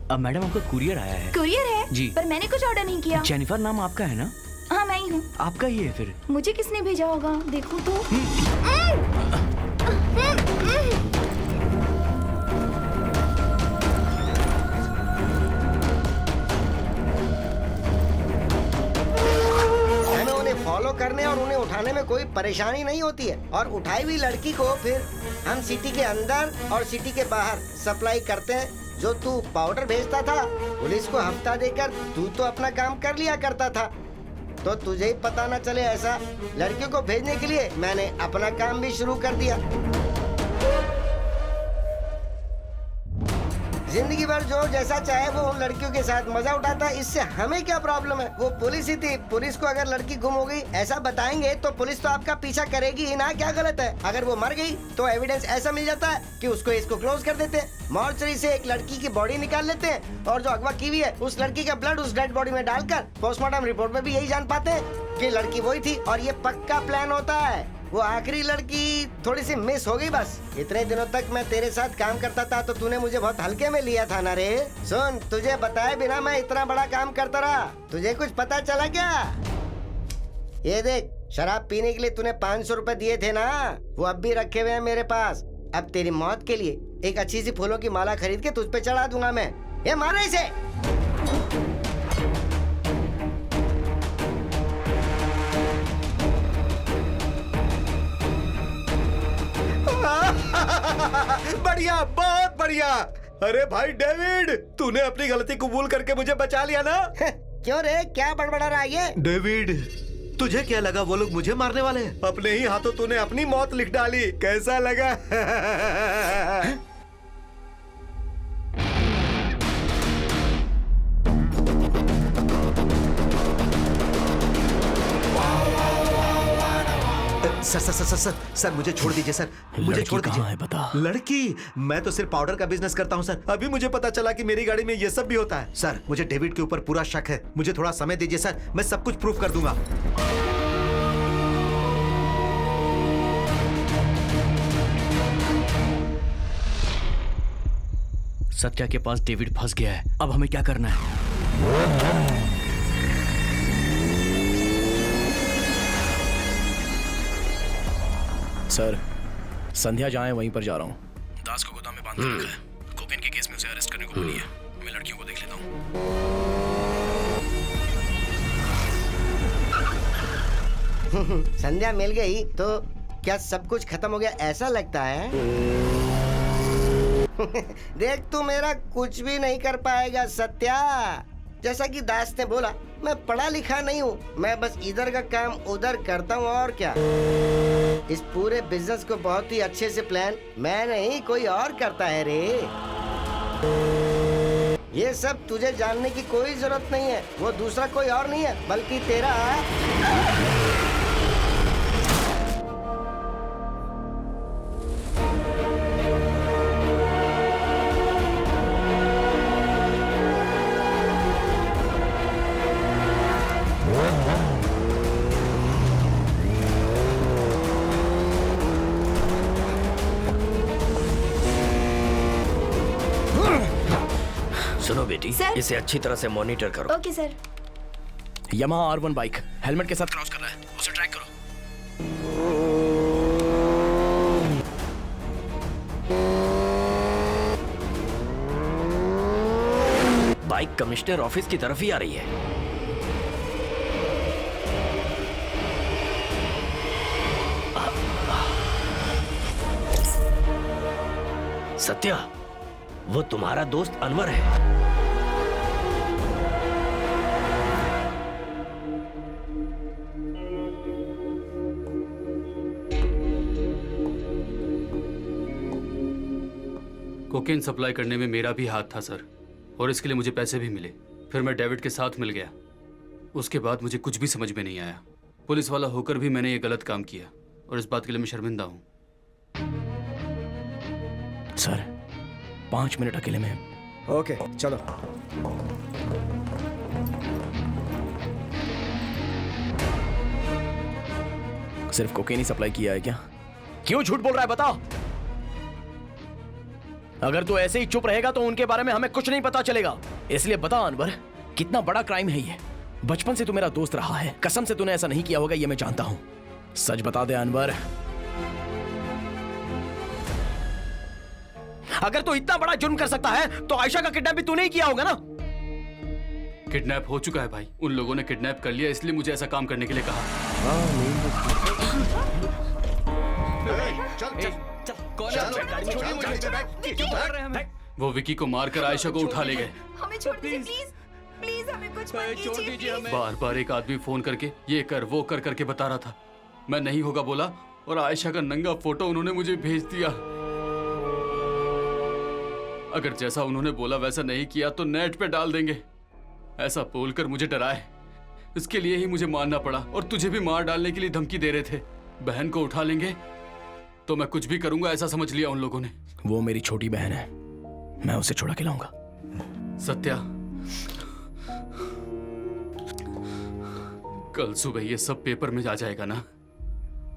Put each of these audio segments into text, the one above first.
Madam आपका courier आया है। कुरियर है जी। पर मैंने कुछ ऑर्डर नहीं किया। जेनिफर नाम आपका है ना? हाँ मैं ही हूँ। आपका ही है फिर? मुझे किसने भेजा होगा, देखो तो। हमें उन्हें फॉलो करने और उन्हें उठाने में कोई परेशानी नहीं होती है, और उठाई हुई लड़की को फिर हम सिटी के अंदर और सिटी के बाहर सप्लाई करते हैं। जो तू पाउडर भेजता था पुलिस को हफ्ता देकर, तू तो अपना काम कर लिया करता था, तो तुझे ही पता न चले ऐसा लड़कियों को भेजने के लिए मैंने अपना काम भी शुरू कर दिया। जिंदगी भर जो जैसा चाहे वो उन लड़कियों के साथ मजा उठाता है, इससे हमें क्या प्रॉब्लम है? वो पुलिस ही थी, पुलिस को अगर लड़की गुम हो गई ऐसा बताएंगे तो पुलिस तो आपका पीछा करेगी ही ना, क्या गलत है? अगर वो मर गई तो एविडेंस ऐसा मिल जाता है कि इसको क्लोज कर देते हैं, मॉर्चरी से एक लड़की की बॉडी निकाल लेते हैं, और जो अगवा की हुई है उस लड़की का ब्लड उस डेड बॉडी में डालकर पोस्टमार्टम रिपोर्ट में भी यही जान पाते हैं कि लड़की वही थी। और ये पक्का प्लान होता है। वो आखिरी लड़की थोड़ी सी मिस हो गई बस। इतने दिनों तक मैं तेरे साथ काम करता था तो तूने मुझे बहुत हल्के में लिया था ना रे। सुन, तुझे बताए बिना मैं इतना बड़ा काम करता रहा, तुझे कुछ पता चला क्या? ये देख, शराब पीने के लिए तूने 500 रुपए दिए थे ना, वो अब भी रखे हुए हैं मेरे पास। अब तेरी मौत के लिए एक अच्छी सी फूलों की माला खरीद के तुझ पे चढ़ा दूंगा मैं। ये मारो इसे। बढ़िया, बहुत बढ़िया। अरे भाई डेविड, तूने अपनी गलती कबूल करके मुझे बचा लिया ना? क्यों रे, क्या बड़बड़ा रहा है ये? डेविड, तुझे क्या लगा वो लोग मुझे मारने वाले हैं? अपने ही हाथों तूने अपनी मौत लिख डाली, कैसा लगा? सर मुझे छोड़ दीजिए सर, मुझे छोड़ दीजिए। कहाँ है बता? लड़की? मैं तो सिर्फ पाउडर का बिजनेस करता हूँ सर। अभी मुझे पता चला कि मेरी गाड़ी में ये सब भी होता है। सर मुझे डेविड के ऊपर पूरा शक है, मुझे थोड़ा समय दीजिए सर, मैं सब कुछ प्रूफ कर दूंगा। सत्या के पास डेविड फंस गया है, अब हमें क्या करना है? सर, संध्या जहाँ है वहीं पर जा रहा हूँ। दास को गोदाम में बांध के रखा है। कोकेन के केस में उसे अरेस्ट करने को बोली है। मैं लड़कियों को देख लेता हूँ। संध्या मिल गई तो क्या सब कुछ खत्म हो गया ऐसा लगता है? देख, तू मेरा कुछ भी नहीं कर पाएगा सत्या। जैसा कि दास ने बोला, मैं पढ़ा लिखा नहीं हूँ, मैं बस इधर का काम उधर करता हूँ, और क्या। इस पूरे बिजनेस को बहुत ही अच्छे से प्लान मैं नहीं कोई और करता है रे। ये सब तुझे जानने की कोई जरूरत नहीं है, वो दूसरा कोई और नहीं है बल्कि तेरा। सुनो बेटी, सर? इसे अच्छी तरह से मॉनिटर करो। Okay sir. Yamaha R1 bike helmet के साथ क्रॉस कर रहा है, उसे ट्रैक करो। बाइक कमिश्नर ऑफिस की तरफ ही आ रही है। सत्या, वो तुम्हारा दोस्त अनवर है। कोकेन सप्लाई करने में मेरा भी हाथ था सर, और इसके लिए मुझे पैसे भी मिले। फिर मैं डेविड के साथ मिल गया। उसके बाद मुझे कुछ भी समझ में नहीं आया। पुलिस वाला होकर भी मैंने ये गलत काम किया, और इस बात के लिए मैं शर्मिंदा हूँ। सर, 5 मिनट अकेले में। ओके, चलो। सिर्फ कोकेन ही सप्लाई किया है क्या? क्यों झूठ बोल रहा है, बताओ। अगर तू ऐसे ही चुप रहेगा तो उनके बारे में हमें कुछ नहीं पता चलेगा। इसलिए बता अनवर, कितना बड़ा क्राइम है ये। बचपन से तू मेरा दोस्त रहा है, कसम से तूने ऐसा नहीं किया होगा, ये मैं जानता हूं। सच बता दे अनवर। अगर तू इतना बड़ा जुर्म कर सकता है तो आयशा का किडनैप भी तूने ही किया होगा ना? किडनैप हो चुका है भाई, उन लोगों ने किडनैप कर लिया, इसलिए मुझे ऐसा काम करने के लिए कहा। वो विकी को मारकर आयशा को उठा ले गए। हमें छोड़ दीजिए प्लीज, प्लीज हमें कुछ मत कीजिए। बार बार एक आदमी फोन करके ये कर वो कर करके बता रहा था। मैं नहीं होगा बोला और आयशा का नंगा फोटो उन्होंने मुझे भेज दिया। अगर जैसा उन्होंने बोला वैसा नहीं किया तो नेट पे डाल देंगे, ऐसा बोलकर मुझे डराए। इसके लिए ही मुझे मारना पड़ा और तुझे भी मार डालने के लिए धमकी दे रहे थे। बहन को उठा लेंगे तो मैं कुछ भी करूंगा, ऐसा समझ लिया उन लोगों ने। वो मेरी छोटी बहन है, मैं उसे छुड़ा के लाऊंगा। सत्या, कल सुबह ये सब पेपर में आ जाएगा ना?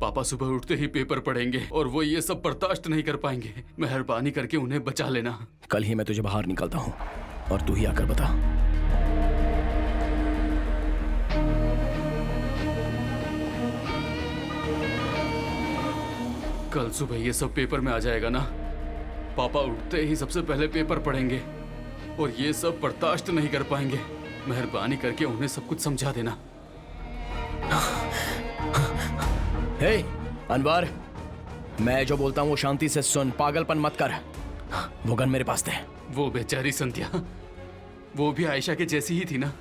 पापा सुबह उठते ही पेपर पढ़ेंगे और वो ये सब बर्दाश्त नहीं कर पाएंगे। मेहरबानी करके उन्हें बचा लेना। कल ही मैं तुझे बाहर निकलता हूं और तू ही आकर बता। कल सुबह ये सब पेपर में आ जाएगा ना? पापा उठते ही सबसे पहले पेपर पढ़ेंगे और ये सब बर्दाश्त नहीं कर पाएंगे। मेहरबानी करके उन्हें सब कुछ समझा देना। हे अनवर, मैं जो बोलता हूं वो शांति से सुन, पागलपन मत कर। वो गन मेरे पास दे। वो बेचारी संध्या, वो भी आयशा के जैसी ही थी ना?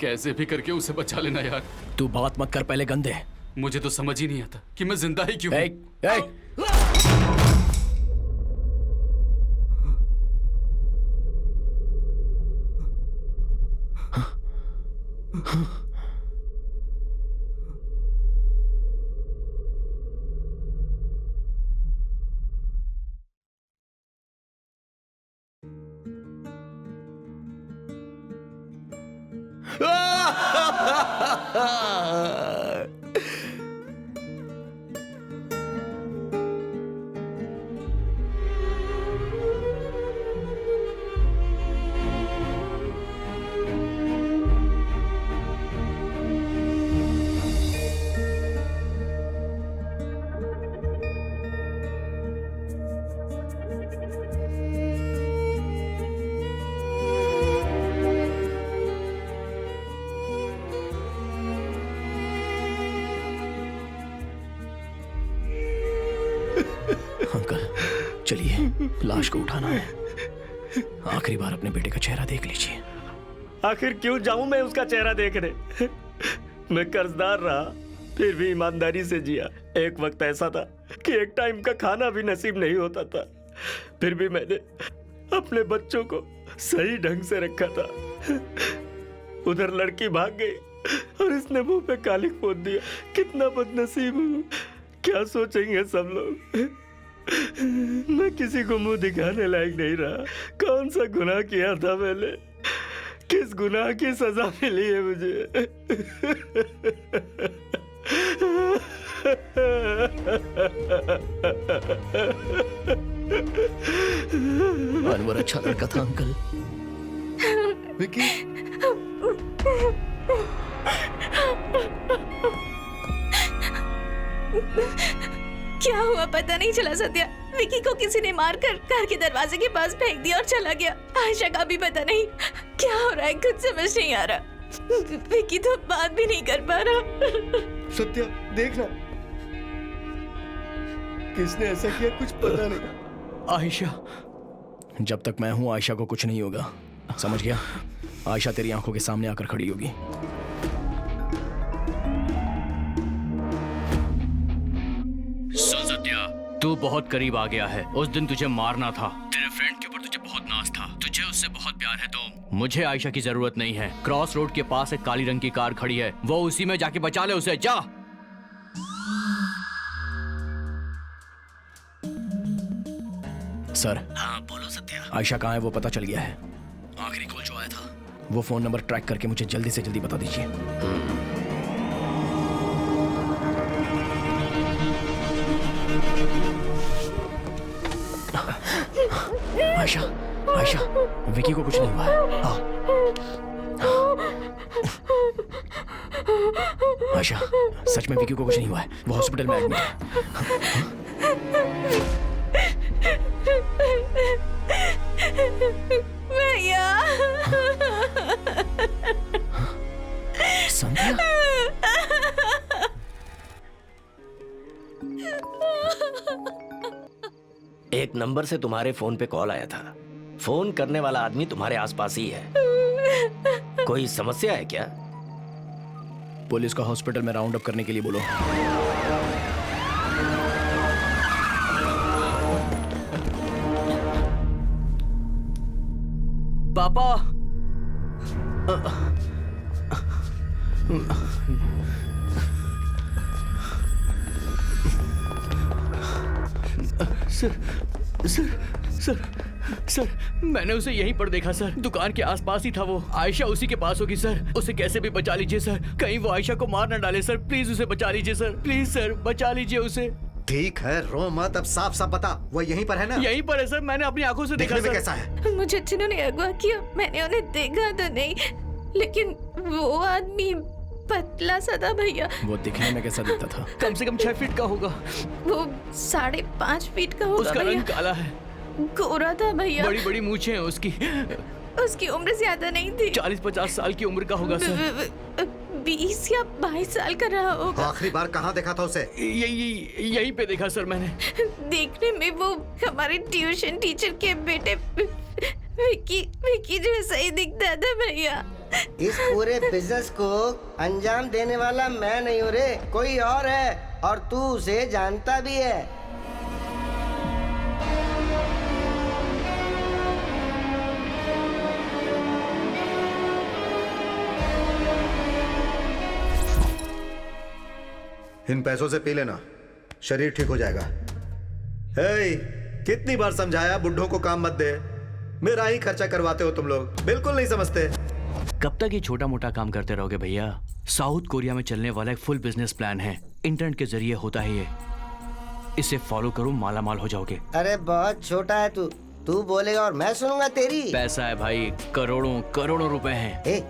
कैसे भी करके उसे बचा लेना यार। तू बात मत कर, पहले गन दे। मुझे तो समझ ही नहीं आता कि मैं जिंदा ही क्यों हूं। अंकल चलिए, लाश को उठाना है। आखिरी बार अपने बेटे का चेहरा देख लीजिए। आखिर क्यों जाऊं मैं उसका चेहरा देखने? मैं कर्जदार रहा, फिर भी ईमानदारी से जिया। एक वक्त ऐसा था कि एक टाइम का खाना भी नसीब नहीं होता था, फिर भी मैंने अपने बच्चों को सही ढंग से रखा था। उधर लड़की भाग गई और इसने मुंह पे कालिक पोत दिया। कितना बदनसीब हूँ, क्या सोचेंगे सब लोग? मैं किसी को मुंह दिखाने लायक नहीं रहा। कौन सा गुनाह किया था मैंने? किस गुनाह की सजा मिली है मुझे? अनवर अच्छा लड़का था अंकल। विकी, क्या हुआ पता नहीं चला सत्या। विकी को किसी ने मारकर घर के दरवाजे के पास फेंक दिया और चला गया। आयशा का भी पता नहीं क्या हो रहा है, कुछ समझ नहीं आ रहा। विकी तो बात भी नहीं कर पा रहा। सत्या देखना, किसने ऐसा किया कुछ पता नहीं। आयशा, जब तक मैं हूं आयशा को कुछ नहीं होगा, समझ गया? आयशा तेरी आंखों के सामने आकर खड़ी होगी। तू बहुत करीब आ गया है। उस दिन तुझे मारना था। तेरे फ्रेंड के ऊपर तुझे बहुत नाज था, तुझे उससे बहुत प्यार है। तो मुझे आयशा की जरूरत नहीं है। क्रॉस रोड के पास एक काली रंग की कार खड़ी है, वो उसी में जाके बचा ले उसे। जा। सर। हाँ बोलो सत्या। आयशा कहाँ है वो पता चल गया है। आखिरी कॉल जो आया था, वो फोन नंबर ट्रैक करके मुझे जल्दी से जल्दी बता दीजिए। आयशा, आयशा, विकी को कुछ नहीं हुआ है। आओ। आयशा, सच में विकी को कुछ नहीं हुआ है, वो हॉस्पिटल में एडमिट है। भैया। संध्या, एक नंबर से तुम्हारे फोन पे कॉल आया था। फोन करने वाला आदमी तुम्हारे आसपास ही है। कोई समस्या है क्या? पुलिस को हॉस्पिटल में राउंड अप करने के लिए बोलो। पापा, सर, मैंने उसे यहीं पर देखा सर। दुकान के आसपास ही था वो। आयशा उसी के पास होगी सर। उसे कैसे भी बचा लीजिए सर। कहीं वो आयशा को मार न डाले सर। प्लीज उसे बचा लीजिए सर। प्लीज सर, बचा लीजिए उसे। ठीक है, रो मत। अब साफ साफ बता, वो यहीं पर है ना? यहीं पर है सर, मैंने अपनी आंखों से देखा देखने में सर। कैसा है? मुझे जिन्होंने अगवा किया, मैंने उन्हें देखा तो नहीं, लेकिन वो आदमी पतला सा था भैया। वो दिखने में कैसा दिखता था? कम से कम 6 फीट का होगा। वो 5.5 फीट का होगा उसका भैया। रंग काला है, गोरा था भैया। बड़ी बड़ी मूछें हैं उसकी। उसकी उम्र ज्यादा नहीं थी। 40-50 साल की उम्र का होगा सर। 20 या 22 साल का रहा होगा। आखिरी बार कहाँ देखा था उसे? यहीं पे देखा सर मैंने। देखने में वो हमारे ट्यूशन टीचर के बेटे विकी जैसा ही दिखता था भैया। इस पूरे बिजनेस को अंजाम देने वाला मैं नहीं हूँ रे, कोई और है, और तू उसे जानता भी है। इन पैसों से पी लेना, शरीर ठीक हो जाएगा। हे, कितनी बार समझाया बुड्ढों को काम मत दे। मेरा ही खर्चा करवाते हो तुम लोग, बिल्कुल नहीं समझते। कब तक ये छोटा मोटा काम करते रहोगे भैया? साउथ कोरिया में चलने वाला एक फुल बिजनेस प्लान है, इंटरनेट के जरिए होता है ये। इसे फॉलो करो, माला माल हो जाओगे। अरे बहुत छोटा है तू बोलेगा और मैं सुनूंगा तेरी। पैसा है भाई, करोड़ों करोड़ों रुपए हैं। ए,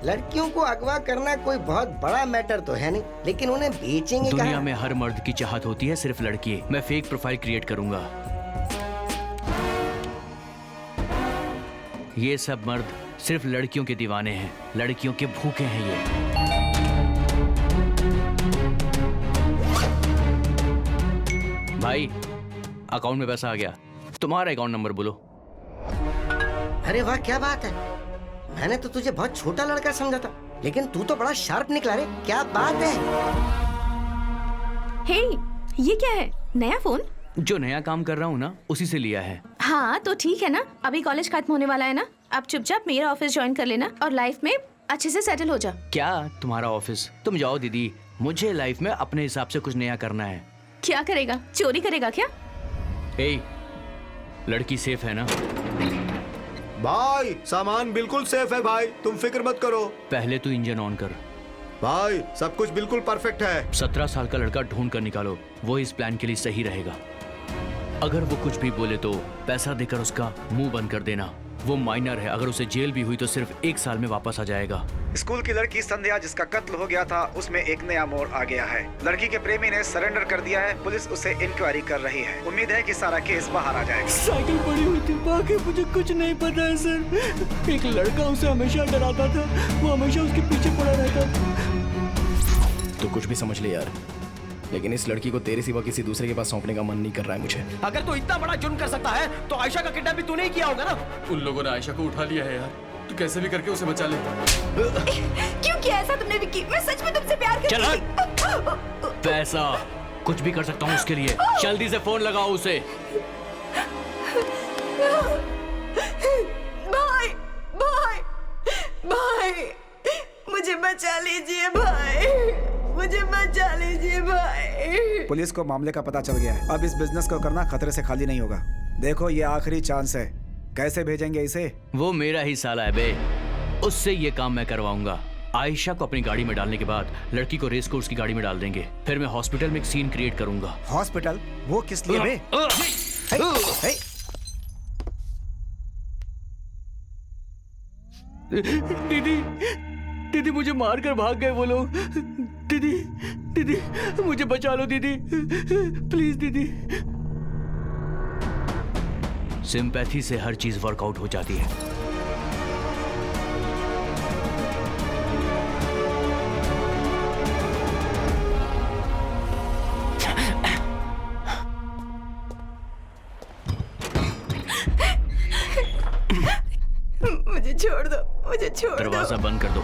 लड़कियों को अगवा करना कोई बहुत बड़ा मैटर तो है नहीं, लेकिन उन्हें बेचेंगे दुनिया कहाँ? में हर मर्द की चाहत होती है, सिर्फ लड़की। मैं फेक प्रोफाइल क्रिएट करूंगा। ये सब मर्द सिर्फ लड़कियों के दीवाने हैं, लड़कियों के भूखे हैं ये। भाई, अकाउंट में पैसा आ गया। तुम्हारा अकाउंट नंबर बोलो। अरे वाह, क्या बात है। मैंने तो तुझे बहुत छोटा लड़का समझा था, लेकिन तू तो बड़ा शार्प निकला रे। क्या बात है। हे, ये क्या है? नया फोन? जो नया काम कर रहा हूँ ना, उसी से लिया है। हाँ तो ठीक है ना, अभी कॉलेज खत्म होने वाला है ना, अब चुपचाप मेरा ऑफिस ज्वाइन कर लेना और लाइफ में अच्छे से सेटल हो जा। क्या तुम्हारा ऑफिस? तुम जाओ दीदी, मुझे लाइफ में अपने हिसाब से कुछ नया करना है। क्या करेगा? चोरी करेगा क्या? ए, लड़की सेफ है ना? भाई, सामान बिल्कुल सेफ है भाई, तुम फिक्र मत करो। पहले तो इंजन ऑन कर। भाई, सब कुछ बिल्कुल परफेक्ट है। 17 साल का लड़का ढूंढ कर निकालो, वो इस प्लान के लिए सही रहेगा। अगर वो कुछ भी बोले तो पैसा देकर उसका मुंह बंद कर देना। वो माइनर है, अगर उसे जेल भी हुई तो सिर्फ 1 साल में वापस आ जाएगा। स्कूल की लड़की संध्या जिसका कत्ल हो गया था, उसमें एक नया मोड़ आ गया है। लड़की के प्रेमी ने सरेंडर कर दिया है, पुलिस उसे इंक्वायरी कर रही है। उम्मीद है कि सारा केस बाहर आ जाएगा। साइकिल पड़ी हुई थी, बाकी मुझे कुछ नहीं पता है सर। एक लड़का उसे हमेशा डराता था, वो हमेशा उसके पीछे पड़ा रहता था। तो कुछ भी समझ ले यार, लेकिन इस लड़की को तेरे सिवा किसी दूसरे के पास सौंपने का मन नहीं कर रहा है मुझे। अगर तू इतना बड़ा जुर्म कर सकता है तो आयशा का किडनैप भी तूने ही किया होगा ना? उन लोगों ने आयशा को उठा लिया है यार, तू कैसे भी करके उसे बचा ले। क्यों किया ऐसा तुमने विक्की? मैं सच में तुमसे प्यार करती चल हूँ। पैसा कुछ भी कर सकता हूँ उसके लिए। जल्दी से फोन लगाओ उसे। भाई, भाई, भाई, मुझे बचा लीजिए भाई, मुझे बचा लीजिए भाई। पुलिस को मामले का पता चल गया है। अब इस बिजनेस को करना खतरे से खाली नहीं होगा। देखो, ये आखिरी चांस है। कैसे भेजेंगे इसे? वो मेरा ही साला है बे, उससे ये काम मैं करवाऊंगा। आयशा को अपनी गाड़ी में डालने के बाद लड़की को रेस कोर्स की गाड़ी में डाल देंगे। फिर मैं हॉस्पिटल में एक सीन क्रिएट करूंगा। हॉस्पिटल? वो किस लिए बे? हे, दीदी दीदी मुझे मार कर भाग गए वो लोग। दीदी दीदी मुझे बचा लो दीदी, प्लीज दीदी। सिंपैथी से हर चीज वर्कआउट हो जाती है। मुझे छोड़ दो, मुझे छोड़ दो। दरवाजा बंद कर दो।